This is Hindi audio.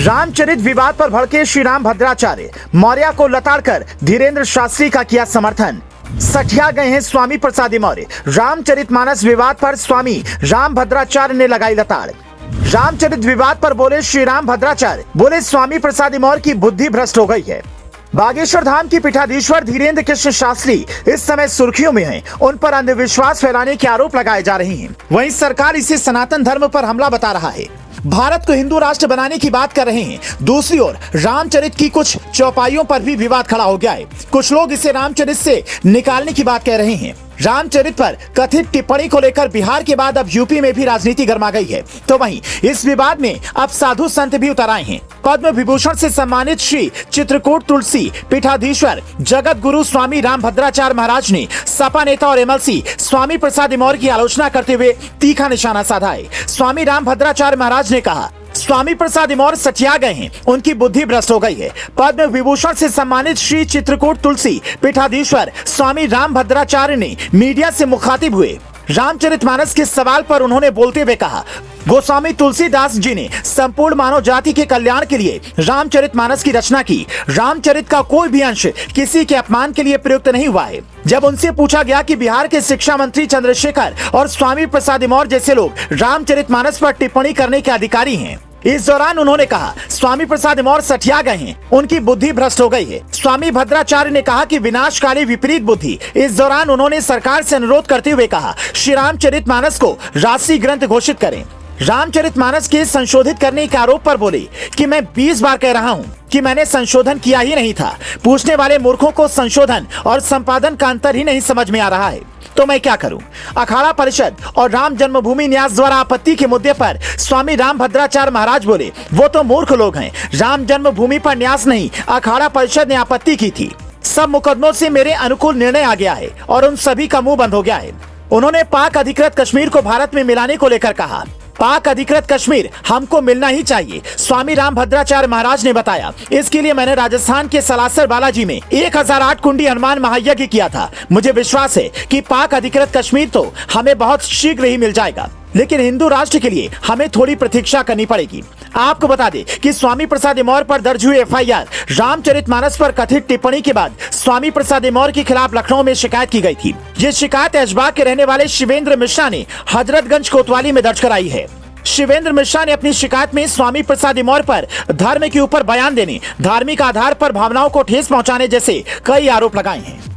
रामचरित विवाद पर भड़के श्री राम भद्राचार्य, मौर्य को लताड़कर धीरेन्द्र शास्त्री का किया समर्थन। सठिया गए हैं स्वामी प्रसादी मौर्य, रामचरितमानस विवाद पर स्वामी राम भद्राचार्य ने लगाई लताड़। रामचरित विवाद पर बोले श्री राम भद्राचार्य, बोले स्वामी प्रसादी मौर्य की बुद्धि भ्रष्ट हो गई है। बागेश्वर धाम की पीठाधीश्वर धीरेन्द्र कृष्ण शास्त्री इस समय सुर्खियों में हैं। उन पर अंधविश्वास फैलाने के आरोप लगाए जा रहे हैं। वहीं सरकार इसे सनातन धर्म पर हमला बता रहा है। भारत को हिंदू राष्ट्र बनाने की बात कर रहे हैं। दूसरी ओर रामचरित की कुछ चौपाइयों पर भी विवाद खड़ा हो गया है। कुछ लोग इसे रामचरित से निकालने की बात कह रहे हैं। रामचरित पर कथित टिप्पणी को लेकर बिहार के बाद अब यूपी में भी राजनीति गर्मा गई है। तो वहीं इस विवाद में अब साधु संत भी उतर आए हैं। पद्म विभूषण से सम्मानित श्री चित्रकूट तुलसी पीठाधीश्वर जगत गुरु स्वामी राम भद्राचार्य महाराज ने सपा नेता और एमएलसी स्वामी प्रसादी मौर्य की आलोचना करते हुए तीखा निशाना साधा है। स्वामी राम भद्राचार्य महाराज ने कहा, स्वामी प्रसादी मौर्य सठिया गए हैं, उनकी बुद्धि भ्रष्ट हो गई है। पद्म विभूषण से सम्मानित श्री चित्रकूट तुलसी पीठाधीश्वर स्वामी राम भद्राचार्य ने मीडिया से मुखातिब हुए। रामचरितमानस के सवाल पर उन्होंने बोलते हुए कहा, गोस्वामी तुलसीदास जी ने संपूर्ण मानव जाति के कल्याण के लिए रामचरितमानस की रचना की। रामचरित का कोई भी अंश किसी के अपमान के लिए प्रयुक्त नहीं हुआ है। जब उनसे पूछा गया कि बिहार के शिक्षा मंत्री चंद्रशेखर और स्वामी प्रसादी मौर्य जैसे लोग रामचरितमानस पर टिप्पणी करने के अधिकारी हैं, इस दौरान उन्होंने कहा, स्वामी प्रसाद मौर्य सठिया गए हैं, उनकी बुद्धि भ्रष्ट हो गई है। स्वामी भद्राचार्य ने कहा कि विनाशकारी विपरीत बुद्धि। इस दौरान उन्होंने सरकार से अनुरोध करते हुए कहा, श्री रामचरितमानस को राष्ट्रीय ग्रंथ घोषित करें। रामचरितमानस के संशोधित करने के आरोप पर बोले कि मैं 20 बार कह रहा हूं कि मैंने संशोधन किया ही नहीं था। पूछने वाले मूर्खों को संशोधन और संपादन का अंतर ही नहीं समझ में आ रहा है, तो मैं क्या करूं। अखाड़ा परिषद और राम जन्मभूमि न्यास द्वारा आपत्ति के मुद्दे पर स्वामी राम भद्राचार्य महाराज बोले, वो तो मूर्ख लोग हैं। राम जन्मभूमि पर न्यास नहीं, अखाड़ा परिषद ने आपत्ति की थी। सब मुकदमों से मेरे अनुकूल निर्णय आ गया है और उन सभी का मुंह बंद हो गया है। उन्होंने पाक अधिकृत कश्मीर को भारत में मिलाने को लेकर कहा, पाक अधिकृत कश्मीर हमको मिलना ही चाहिए, स्वामी राम भद्राचार्य महाराज ने बताया। इसके लिए मैंने राजस्थान के सलासर बालाजी में 1008 कुंडी हनुमान महायज्ञ किया था। मुझे विश्वास है कि पाक अधिकृत कश्मीर तो हमें बहुत शीघ्र ही मिल जाएगा, लेकिन हिंदू राष्ट्र के लिए हमें थोड़ी प्रतीक्षा करनी पड़ेगी। आपको बता दें कि स्वामी प्रसादी मौर्य पर दर्ज हुई एफआईआर रामचरितमानस पर कथित टिप्पणी के बाद स्वामी प्रसादी मौर्य के खिलाफ लखनऊ में शिकायत की गई थी। ये शिकायत ऐशबाग के रहने वाले शिवेंद्र मिश्रा ने हजरतगंज कोतवाली में दर्ज कराई है। शिवेंद्र मिश्रा ने अपनी शिकायत में स्वामी प्रसादी मौर्य पर धर्म के ऊपर बयान देने, धार्मिक आधार पर भावनाओं को ठेस पहुंचाने जैसे कई आरोप लगाए हैं।